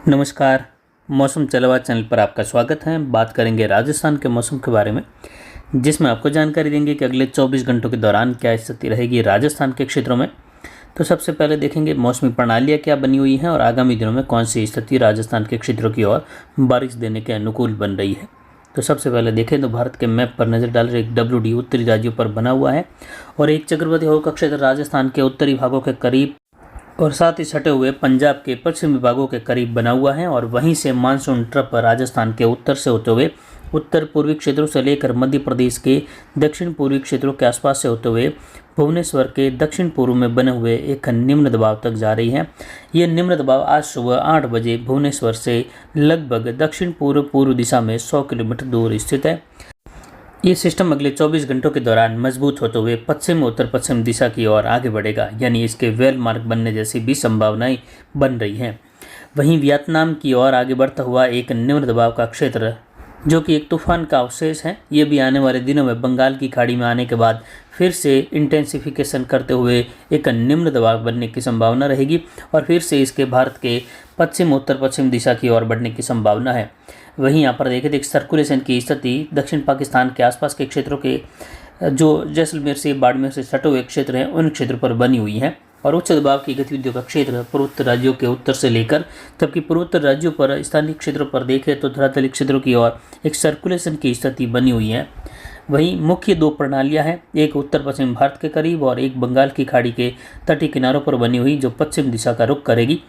नमस्कार। मौसम चलवा चैनल पर आपका स्वागत है। बात करेंगे राजस्थान के मौसम के बारे में, जिसमें आपको जानकारी देंगे कि अगले 24 घंटों के दौरान क्या स्थिति रहेगी राजस्थान के क्षेत्रों में। तो सबसे पहले देखेंगे मौसमी प्रणालियाँ क्या बनी हुई हैं और आगामी दिनों में कौन सी स्थिति राजस्थान के क्षेत्रों की ओर बारिश देने के अनुकूल बन रही है। तो सबसे पहले देखें तो भारत के मैप पर नज़र डाल रहे एक WD उत्तरी राज्यों पर बना हुआ है और एक चक्रवाती हवा का क्षेत्र राजस्थान के उत्तरी भागों के करीब और साथ ही सटे हुए पंजाब के पश्चिमी भागों के करीब बना हुआ है और वहीं से मानसून ट्रफ राजस्थान के उत्तर से होते हुए उत्तर पूर्वी क्षेत्रों से लेकर मध्य प्रदेश के दक्षिण पूर्वी क्षेत्रों के आसपास से होते हुए भुवनेश्वर के दक्षिण पूर्व में बने हुए एक निम्न दबाव तक जा रही है। ये निम्न दबाव आज सुबह 8 बजे भुवनेश्वर से लगभग दक्षिण पूर्व दिशा में 100 किलोमीटर दूर स्थित है। ये सिस्टम अगले 24 घंटों के दौरान मजबूत होते हुए पश्चिम उत्तर पश्चिम दिशा की ओर आगे बढ़ेगा, यानी इसके वेल मार्ग बनने जैसी भी संभावनाएं बन रही हैं। वहीं वियतनाम की ओर आगे बढ़ता हुआ एक निम्न दबाव का क्षेत्र, जो कि एक तूफान का अवशेष है, ये भी आने वाले दिनों में बंगाल की खाड़ी में आने के बाद फिर से इंटेंसिफिकेशन करते हुए एक निम्न दबाव बनने की संभावना रहेगी और फिर से इसके भारत के पश्चिम उत्तर पश्चिम दिशा की ओर बढ़ने की संभावना है। वहीं यहाँ पर देखें तो एक सर्कुलेशन की स्थिति दक्षिण पाकिस्तान के आसपास के क्षेत्रों के जो जैसलमेर से बाड़मेर से सटे हुए क्षेत्र हैं उन क्षेत्रों पर बनी हुई है और उच्च दबाव की गतिविधियों का क्षेत्र पूर्वोत्तर राज्यों के उत्तर से लेकर, जबकि पूर्वोत्तर राज्यों पर स्थानीय क्षेत्रों पर देखें तो धरातलीय क्षेत्रों की ओर एक सर्कुलेशन की स्थिति बनी हुई है। वहीं मुख्य दो प्रणालियां हैं, एक उत्तर पश्चिम भारत के करीब और एक बंगाल की खाड़ी के तटीय किनारों पर बनी हुई, जो पश्चिम दिशा का रुख करेगी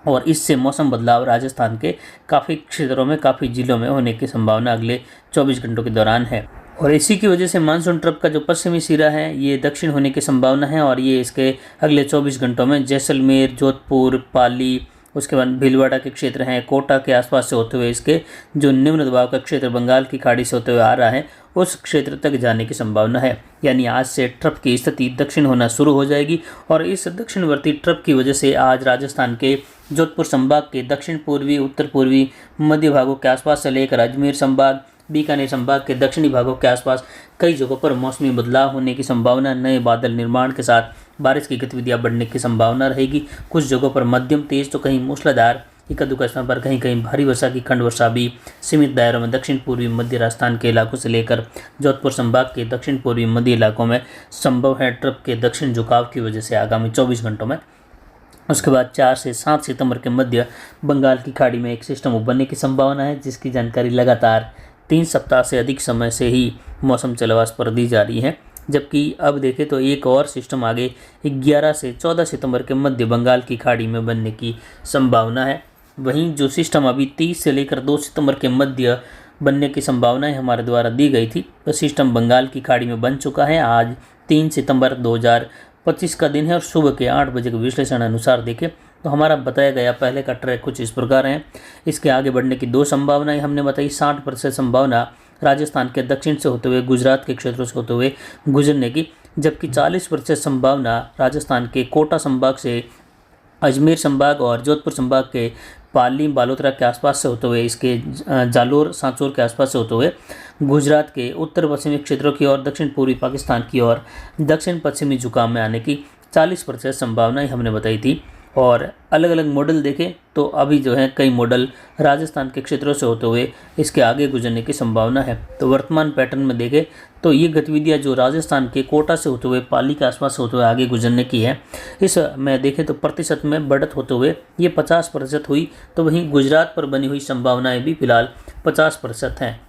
और इससे मौसम बदलाव राजस्थान के काफ़ी क्षेत्रों में काफ़ी जिलों में होने की संभावना अगले 24 घंटों के दौरान है। और इसी की वजह से मानसून ट्रफ का जो पश्चिमी सिरा है ये दक्षिण होने की संभावना है और ये इसके अगले 24 घंटों में जैसलमेर, जोधपुर, पाली, उसके बाद भीलवाड़ा के क्षेत्र हैं, कोटा के आसपास से होते हुए इसके जो निम्न दबाव का क्षेत्र बंगाल की खाड़ी से होते हुए आ रहा है उस क्षेत्र तक जाने की संभावना है। यानी आज से ट्रफ की स्थिति दक्षिण होना शुरू हो जाएगी और इस दक्षिणवर्ती ट्रफ की वजह से आज राजस्थान के जोधपुर संभाग के दक्षिण पूर्वी, उत्तर पूर्वी, मध्य भागों के आसपास से लेकर अजमेर संभाग, बीकानेर संभाग के दक्षिणी भागों के आसपास कई जगहों पर मौसमी बदलाव होने की संभावना, नए बादल निर्माण के साथ बारिश की गतिविधियां बढ़ने की संभावना रहेगी। कुछ जगहों पर मध्यम तेज तो कहीं मूसलाधार, इक्का-दुक्का स्थान पर कहीं कहीं भारी वर्षा की खंड वर्षा भी सीमित दायरों में दक्षिण पूर्वी मध्य राजस्थान के इलाकों से लेकर जोधपुर संभाग के दक्षिण पूर्वी मध्य इलाकों में संभव है ट्रफ के दक्षिण झुकाव की वजह से आगामी 24 घंटों में। उसके बाद 4 से 7 सितंबर के मध्य बंगाल की खाड़ी में एक सिस्टम उभरने की संभावना है, जिसकी जानकारी लगातार 3 सप्ताह से अधिक समय से ही मौसम चलवास पर दी जा रही है। जबकि अब देखें तो एक और सिस्टम आगे 11 से 14 सितंबर के मध्य बंगाल की खाड़ी में बनने की संभावना है। वहीं जो सिस्टम अभी 30 से लेकर 2 सितंबर के मध्य बनने की संभावनाएं हमारे द्वारा दी गई थी, तो सिस्टम बंगाल की खाड़ी में बन चुका है। आज 3 सितंबर 2025 का दिन है और सुबह के 8 बजे के विश्लेषण अनुसार देखें तो हमारा बताया गया पहले का ट्रैक कुछ इस प्रकार है। इसके आगे बढ़ने की 2 संभावनाएं हमने बताई। 60% संभावना राजस्थान के दक्षिण से होते हुए गुजरात के क्षेत्रों से होते हुए गुजरने की, जबकि 40% संभावना राजस्थान के कोटा संभाग से अजमेर संभाग और जोधपुर संभाग के पाली, बालोतरा के आसपास से होते हुए इसके जालोर, सांचौर के आसपास से होते हुए गुजरात के उत्तर पश्चिमी क्षेत्रों की ओर, दक्षिण पूर्वी पाकिस्तान की ओर दक्षिण पश्चिमी झुकाव में आने की 40% संभावनाएं हमने बताई थी। और अलग अलग मॉडल देखें तो अभी जो है कई मॉडल राजस्थान के क्षेत्रों से होते हुए इसके आगे गुजरने की संभावना है। तो वर्तमान पैटर्न में देखें तो ये गतिविधियां जो राजस्थान के कोटा से होते हुए पाली के आसपास होते हुए आगे गुजरने की है, इस में देखें तो प्रतिशत में बढ़त होते हुए ये 50% हुई। तो वहीं गुजरात पर बनी हुई संभावनाएं भी फिलहाल 50% हैं।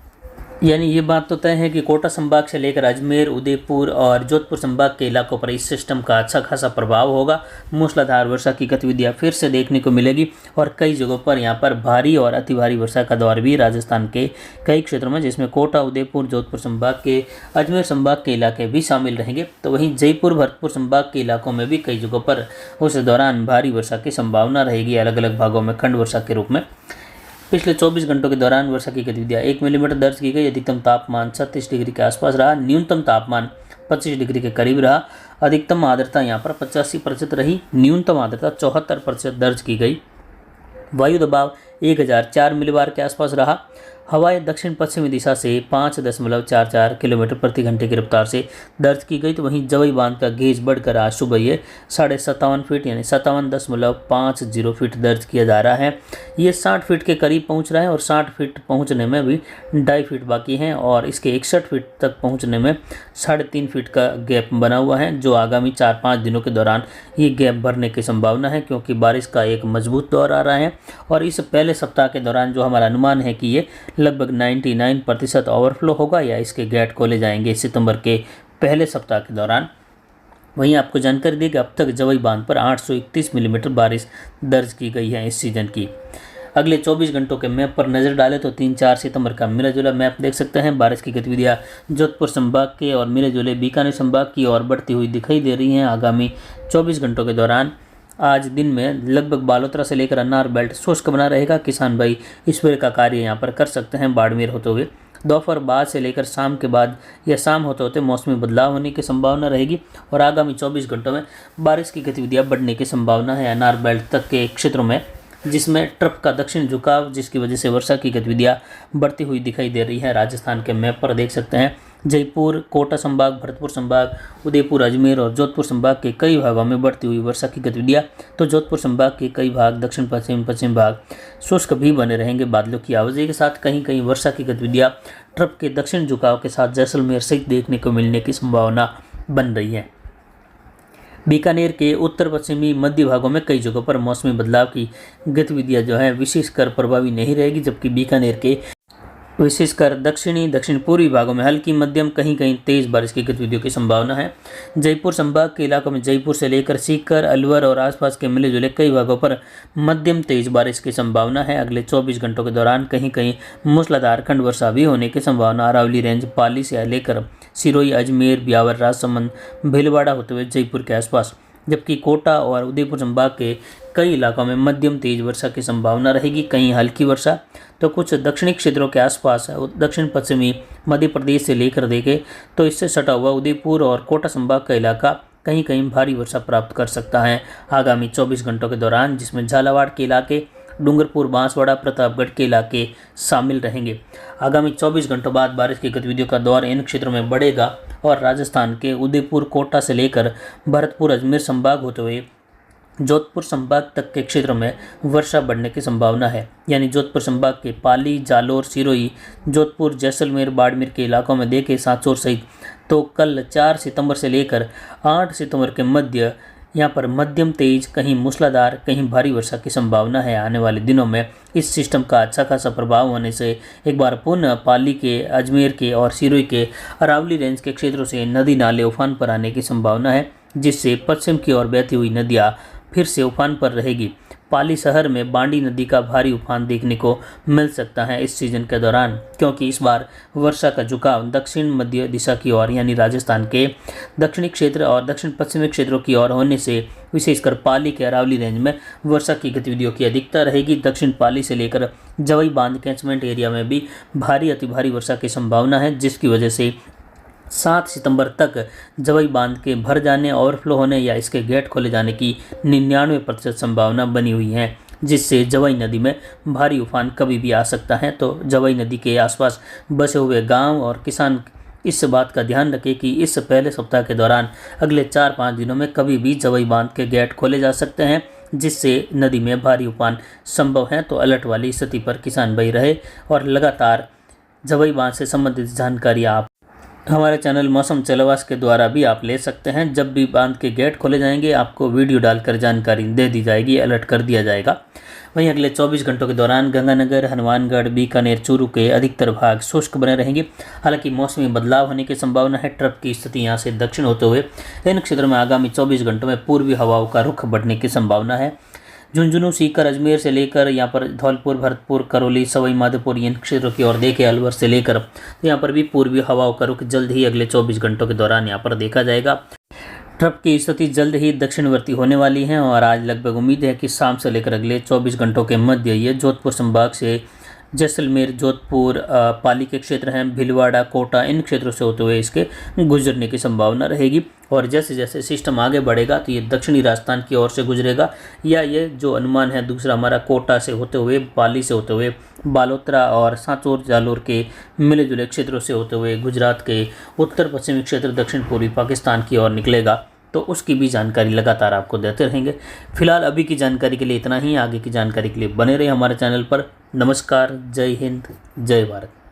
यानी ये बात तो तय है कि कोटा संभाग से लेकर अजमेर, उदयपुर और जोधपुर संभाग के इलाकों पर इस सिस्टम का अच्छा खासा प्रभाव होगा। मूसलाधार वर्षा की गतिविधियां फिर से देखने को मिलेगी और कई जगहों पर यहाँ पर भारी और अति भारी वर्षा का दौर भी राजस्थान के कई क्षेत्रों में, जिसमें कोटा, उदयपुर, जोधपुर संभाग के, अजमेर संभाग के इलाके भी शामिल रहेंगे। तो वहीं जयपुर, भरतपुर संभाग के इलाकों में भी कई जगहों पर उस दौरान भारी वर्षा की संभावना रहेगी, अलग अलग भागों में खंड वर्षा के रूप में। पिछले 24 घंटों के दौरान वर्षा की गतिविधियां 1 मिलीमीटर दर्ज की गई। अधिकतम तापमान 36 डिग्री के आसपास रहा, न्यूनतम तापमान 25 डिग्री के करीब रहा। अधिकतम आर्द्रता यहाँ पर 85% रही, न्यूनतम आर्द्रता 74% दर्ज की गई। वायु दबाव 1004 मिलीबार के आसपास रहा। हवाएं दक्षिण पश्चिमी दिशा से 5.44 किलोमीटर प्रति घंटे की रफ्तार से दर्ज की गई। तो वहीं जवई बांध का गेज बढ़कर आज सुबह ये 57.5 फीट यानी 57.50 फीट दर्ज किया जा रहा है। ये 60 फीट के करीब पहुंच रहा है और 60 फीट पहुंचने में भी 2.5 फीट बाकी हैं और इसके 61 फीट तक पहुंचने में 3.5 फीट का गैप बना हुआ है, जो आगामी 4-5 दिनों के दौरान ये गैप भरने की संभावना है, क्योंकि बारिश का एक मजबूत दौर आ रहा है। और इस पहले सप्ताह के दौरान जो हमारा अनुमान है कि ये लगभग 99% ओवरफ्लो होगा या इसके गेट खोले जाएंगे सितंबर के पहले सप्ताह के दौरान। वहीं आपको जानकारी दी कि अब तक जवई बांध पर 831 मिलीमीटर बारिश दर्ज की गई है इस सीजन की। अगले 24 घंटों के मैप पर नज़र डालें तो 3-4 सितंबर का मिला जुला मैप देख सकते हैं। बारिश की गतिविधियां जोधपुर संभाग के और मिले जुले बीकानेर संभाग की ओर बढ़ती हुई दिखाई दे रही हैं। आगामी 24 घंटों के दौरान आज दिन में लगभग बालोतरा से लेकर अन्नार बेल्ट शुष्क बना रहेगा। किसान भाई स्प्रे का कार्य यहाँ पर कर सकते हैं बाड़मेर होते हुए। दोपहर बाद से लेकर शाम के बाद या शाम होते होते मौसमी बदलाव होने की संभावना रहेगी और आगामी 24 घंटों में बारिश की गतिविधियां बढ़ने की संभावना है अन्नार बेल्ट तक के क्षेत्रों में, जिसमें ट्रफ का दक्षिण झुकाव जिसकी वजह से वर्षा की गतिविधियां बढ़ती हुई दिखाई दे रही है। राजस्थान के मैप पर देख सकते हैं जयपुर, कोटा संभाग, भरतपुर संभाग, उदयपुर, अजमेर और जोधपुर संभाग के कई भागों में बढ़ती हुई वर्षा की गतिविधियां। तो जोधपुर संभाग के कई भाग, दक्षिण पश्चिम भाग शुष्क भी बने रहेंगे बादलों की आवाजाही के साथ। कहीं कहीं वर्षा की गतिविधियां ट्रफ के दक्षिण झुकाव के साथ जैसलमेर सहित देखने को मिलने की संभावना बन रही है। बीकानेर के उत्तर पश्चिमी मध्य भागों में कई जगहों पर मौसमी बदलाव की गतिविधियां जो है विशेषकर प्रभावी नहीं रहेगी, जबकि बीकानेर के विशेषकर दक्षिण पूर्वी भागों में हल्की मध्यम कहीं कहीं तेज बारिश की गतिविधियों की संभावना है। जयपुर संभाग के इलाकों में जयपुर से लेकर सीकर, अलवर और आसपास के मिले जुले कई भागों पर मध्यम तेज बारिश की संभावना है। अगले 24 घंटों के दौरान कहीं कहीं मूसलाधार खंड वर्षा भी होने की संभावना। अरावली रेंज, पाली से लेकर सिरोही, अजमेर, ब्यावर, राजसमंद, भीलवाड़ा होते हुए जयपुर के आसपास, जबकि कोटा और उदयपुर संभाग के कई इलाकों में मध्यम तेज वर्षा की संभावना रहेगी, कहीं हल्की वर्षा। तो कुछ दक्षिणी क्षेत्रों के आसपास दक्षिण पश्चिमी मध्य प्रदेश से लेकर देखें तो इससे सटा हुआ उदयपुर और कोटा संभाग का इलाका कहीं कहीं भारी वर्षा प्राप्त कर सकता है आगामी 24 घंटों के दौरान, जिसमें झालावाड़ के इलाके, डूंगरपुर, बांसवाड़ा, प्रतापगढ़ के इलाके शामिल रहेंगे। आगामी 24 घंटों बाद बारिश की गतिविधियों का दौर इन क्षेत्रों में बढ़ेगा और राजस्थान के उदयपुर, कोटा से लेकर भरतपुर, अजमेर संभाग होते हुए जोधपुर संभाग तक के क्षेत्र में वर्षा बढ़ने की संभावना है। यानी जोधपुर संभाग के पाली, जालोर, सिरोही, जोधपुर, जैसलमेर, बाड़मेर के इलाकों में देखें सांचौर सहित, तो कल 4 सितंबर से लेकर 8 सितंबर के मध्य यहाँ पर मध्यम तेज, कहीं मूसलाधार, कहीं भारी वर्षा की संभावना है। आने वाले दिनों में इस सिस्टम का अच्छा खासा प्रभाव होने से एक बार पुनः पाली के, अजमेर के और सिरोही के अरावली रेंज के क्षेत्रों से नदी नाले उफान पर आने की संभावना है, जिससे पश्चिम की ओर बहती हुई नदियाँ फिर से उफान पर रहेगी। पाली शहर में बांडी नदी का भारी उफान देखने को मिल सकता है इस सीजन के दौरान, क्योंकि इस बार वर्षा का झुकाव दक्षिण मध्य दिशा की ओर यानी राजस्थान के दक्षिणी क्षेत्र और दक्षिण पश्चिमी क्षेत्रों की ओर होने से विशेषकर पाली के अरावली रेंज में वर्षा की गतिविधियों की अधिकता रहेगी। दक्षिण पाली से लेकर जवई बांध कैचमेंट एरिया में भी भारी अति भारी वर्षा की संभावना है, जिसकी वजह से 7 सितंबर तक जवई बांध के भर जाने, ओवरफ्लो होने या इसके गेट खोले जाने की 99% संभावना बनी हुई है, जिससे जवई नदी में भारी उफान कभी भी आ सकता है। तो जवई नदी के आसपास बसे हुए गांव और किसान इस बात का ध्यान रखें कि इस पहले सप्ताह के दौरान अगले 4-5 दिनों में कभी भी जवई बांध के गेट खोले जा सकते हैं, जिससे नदी में भारी उफान संभव है। तो अलर्ट वाली स्थिति पर किसान भाई रहे और लगातार जवई बांध से संबंधित जानकारी आप हमारे चैनल मौसम चलवास के द्वारा भी आप ले सकते हैं। जब भी बांध के गेट खोले जाएंगे आपको वीडियो डालकर जानकारी दे दी जाएगी, अलर्ट कर दिया जाएगा। वहीं अगले 24 घंटों के दौरान गंगानगर, हनुमानगढ़, बीकानेर, चूरू के अधिकतर भाग शुष्क बने रहेंगे। हालांकि मौसमी बदलाव होने की संभावना है। ट्रफ की स्थिति यहाँ से दक्षिण होते हुए इन क्षेत्रों में आगामी 24 घंटों में पूर्वी हवाओं का रुख बढ़ने की संभावना है। झुंझुनू, सीकर, अजमेर से लेकर यहाँ पर धौलपुर, भरतपुर, करौली, सवाई माधोपुर इन क्षेत्रों की ओर देखें, अलवर से लेकर तो यहाँ पर भी पूर्वी हवाओं का रुख जल्द ही अगले 24 घंटों के दौरान यहाँ पर देखा जाएगा। ट्रफ की स्थिति जल्द ही दक्षिणवर्ती होने वाली है और आज लगभग उम्मीद है कि शाम से लेकर अगले 24 घंटों के मध्य ये जोधपुर संभाग से जैसलमेर, जोधपुर, पाली के क्षेत्र हैं, भीलवाड़ा, कोटा, इन क्षेत्रों से होते हुए इसके गुजरने की संभावना रहेगी। और जैसे जैसे सिस्टम आगे बढ़ेगा तो ये दक्षिणी राजस्थान की ओर से गुजरेगा, या ये जो अनुमान है दूसरा हमारा कोटा से होते हुए, पाली से होते हुए, बालोतरा और सांचौर जालोर के मिले जुले क्षेत्रों से होते हुए गुजरात के उत्तर पश्चिमी क्षेत्र दक्षिण पूर्वी पाकिस्तान की ओर निकलेगा। तो उसकी भी जानकारी लगातार आपको देते रहेंगे। फिलहाल अभी की जानकारी के लिए इतना ही। आगे की जानकारी के लिए बने रहे हमारे चैनल पर। नमस्कार, जय हिंद, जय भारत।